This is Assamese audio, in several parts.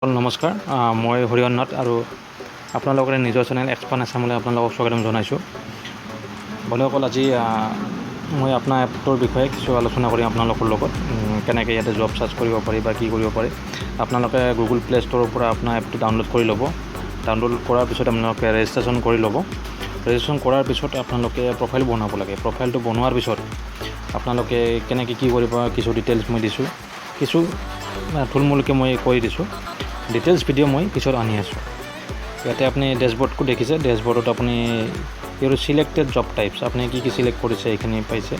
নমস্কাৰ মই হৰিহৰ নাথ আৰু আপোনালোকৰ নিজৰ চেনেল এক্সপান আছামলৈ আপোনালোকক স্বাগতম জনাইছোঁ। বন্ধুসকল, আজি মই আপোনাৰ এপটোৰ বিষয়ে কিছু আলোচনা কৰিম আপোনালোকৰ লগত। কেনেকৈ ইয়াতে জব চাৰ্চ কৰিব পাৰি বা কি কৰিব পাৰি। আপোনালোকে গুগল প্লে ষ্ট'ৰৰ পৰা আপোনাৰ এপটো ডাউনলোড কৰি ল'ব। ডাউনলোড কৰাৰ পিছত আপোনালোকে ৰেজিষ্ট্ৰেশ্যন কৰি ল'ব। ৰেজিষ্ট্ৰেশ্যন কৰাৰ পিছত আপোনালোকে প্ৰফাইল বনাব লাগে। প্ৰফাইলটো বনোৱাৰ পিছত আপোনালোকে কেনেকৈ কি কৰিব কিছু ডিটেইলছ মই দিছোঁ, কিছু থুলমূলকৈ মই কৈ দিছোঁ। ডিটেইলছ ভিডিঅ' মই পিছত আনি আছোঁ। ইয়াতে আপুনি ডেছবৰ্ডটো দেখিছে। ডেছবৰ্ডত আপুনি ইয়াৰ চিলেক্টেড জব টাইপছ আপুনি কি কি চিলেক্ট কৰিছে এইখিনি পাইছে।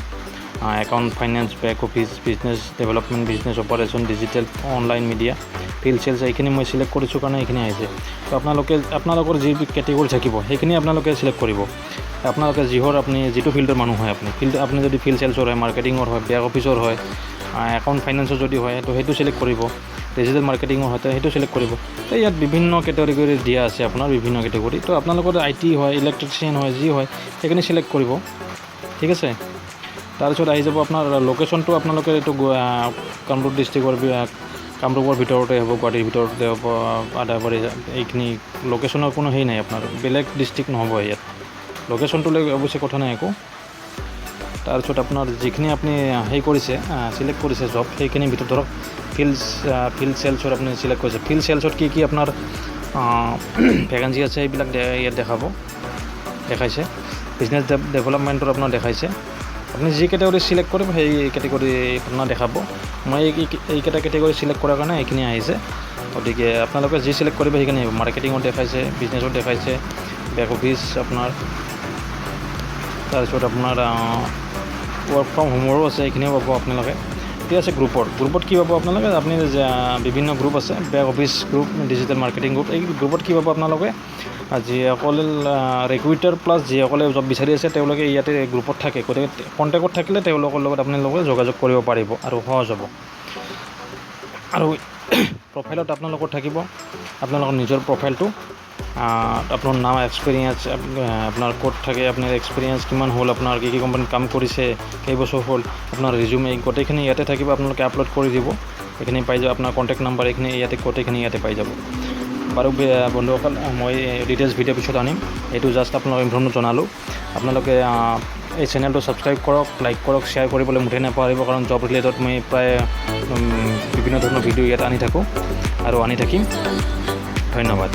Account, finance, back office, business development, business operation, digital, online media, field sales, এইখিনি মই চিলেক্ট কৰিছোঁ কাৰণে এইখিনি আহিছে। তো আপোনালোকৰ যি কেটেগৰী থাকিব সেইখিনি আপোনালোকে চিলেক্ট কৰিব। আপোনালোকে আপুনি যিটো ফিল্ডৰ মানুহ হয়, আপুনি যদি ফিল্ড চেলছৰ হয়, মাৰ্কেটিঙৰ হয়, বেক অফিচৰ হয়, একাউণ্ট ফাইনেন্সৰ যদি হয় তো সেইটো চিলেক্ট কৰিব। ডিজিটেল মাৰ্কেটিঙৰ হয় সেইটো চিলেক্ট কৰিব। তো ইয়াত বিভিন্ন কেটেগৰী দিয়া আছে আপোনাৰ বিভিন্ন কেটেগৰী। তো আপোনালোকৰ IT হয়, ইলেক্ট্ৰিচিয়ান হয়, যি হয় সেইখিনি চিলেক্ট কৰিব। ঠিক আছে। তাৰপিছত আহি যাব আপোনাৰ লোকেশ্যনটো। আপোনালোকে এইটো কামৰূপ ডিষ্ট্ৰিক্টৰ কামৰূপৰ ভিতৰতে হ'ব, গুৱাহাটীৰ ভিতৰতে হ'ব, আদাবাৰী, এইখিনি লোকেশ্যনৰ কোনো হেৰি নাই। আপোনাৰ বেলেগ ডিষ্ট্ৰিক্ট নহ'ব ইয়াত। লোকেশ্যনটোলৈ অৱশ্যে কথা নাই একো। তাৰপিছত আপোনাৰ যিখিনি আপুনি হেৰি কৰিছে, চিলেক্ট কৰিছে জব, সেইখিনিৰ ভিতৰত ধৰক ফিল্ড চেলছৰ আপুনি চিলেক্ট কৰিছে। ফিল্ড চেলছত কি কি আপোনাৰ ভেকেঞ্চি আছে এইবিলাক ইয়াত দেখাইছে। বিজনেছ ডেভেলপমেণ্টৰ আপোনাৰ দেখাইছে। আপুনি যি কেটেগৰী চিলেক্ট কৰিব সেই কেটেগৰী আপোনাৰ দেখাব। মই এইকেইটা কেটেগৰী চিলেক্ট কৰাৰ কাৰণে এইখিনি আহিছে। গতিকে আপোনালোকে যি চিলেক্ট কৰিব সেইখিনি আহিব। মাৰ্কেটিঙত দেখাইছে, বিজনেছত দেখাইছে, বেক অফিচ আপোনাৰ, তাৰপিছত আপোনাৰ ৱৰ্ক ফ্ৰম হোমৰো আছে, এইখিনিও পাব আপোনালোকে। ঠিক আছে। গ্ৰুপত কি পাব আপোনালোকে? আপুনি বিভিন্ন গ্ৰুপ আছে, back office group, digital marketing group. এই গ্ৰুপত কি পাব আপোনালোকে? যিসকলে ৰিক্ৰুইটাৰ প্লাছ যিসকলে জব বিচাৰি আছে তেওঁলোকে ইয়াতে গ্ৰুপত থাকে। গতিকে কণ্টেক্টত থাকিলে তেওঁলোকৰ লগত আপোনালোকে যোগাযোগ কৰিব পাৰিব আৰু সহজ হ'ব। আৰু প্ৰফাইলত আপোনালোকৰ থাকিব আপোনালোকৰ নিজৰ প্ৰফাইলটো, আপোনাৰ নাম, এক্সপিৰিয়েঞ্চ, আপোনাৰ ক'ত থাকে, আপোনাৰ এক্সপিৰিয়েঞ্চ কিমান হ'ল, আপোনাৰ কি কি কোম্পানীত কাম কৰিছে, কেইবছৰ হ'ল, আপোনাৰ ৰিজিউমে, গোটেইখিনি ইয়াতে থাকিব। আপোনালোকে আপলোড কৰি দিব, এইখিনি পাই যাব। আপোনাৰ কণ্টেক্ট নাম্বাৰ এইখিনি গোটেইখিনি ইয়াতে পাই যাব। বাৰু বন্ধুসকল, মই ডিটেইলছ ভিডিঅ' পিছত আনিম। এইটো জাষ্ট আপোনালোকক ইনফৰ্মেশ্যন জনালোঁ। আপোনালোকে এই চেনেলটো ছাবস্ক্ৰাইব কৰক, লাইক কৰক, শ্বেয়াৰ কৰিবলৈ মুঠেই নাপাহৰিব। কাৰণ জব ৰিলেটেড মই প্ৰায় বিভিন্ন ধৰণৰ ভিডিঅ' ইয়াত আনি থাকোঁ আৰু আনি থাকিম। ধন্যবাদ।